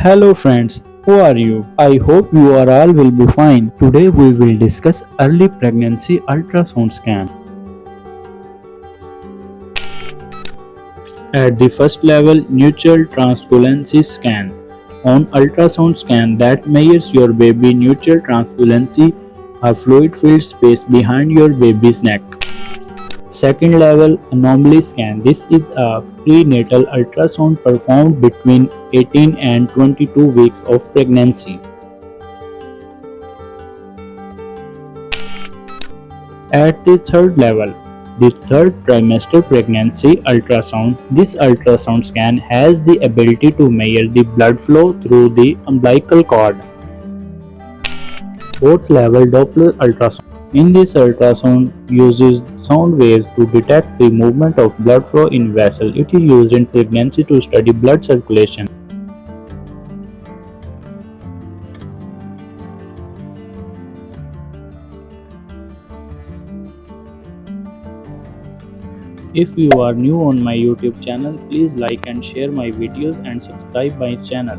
Hello friends, who are you? I hope you are all will be fine. Today we will discuss early pregnancy ultrasound scan. At the first level, neutral transparency scan. On ultrasound scan that measures your baby neutral transparency, a fluid filled space behind your baby's neck. Second level anomaly scan. This is a prenatal ultrasound performed between 18 and 22 weeks of pregnancy. At the third level, the third trimester pregnancy ultrasound. This ultrasound scan has the ability to measure the blood flow through the umbilical cord. Fourth level Doppler ultrasound. In this ultrasound uses sound waves to detect the movement of blood flow in vessel. It is used in pregnancy to study blood circulation. If you are new on my YouTube channel, please like and share my videos and subscribe my channel.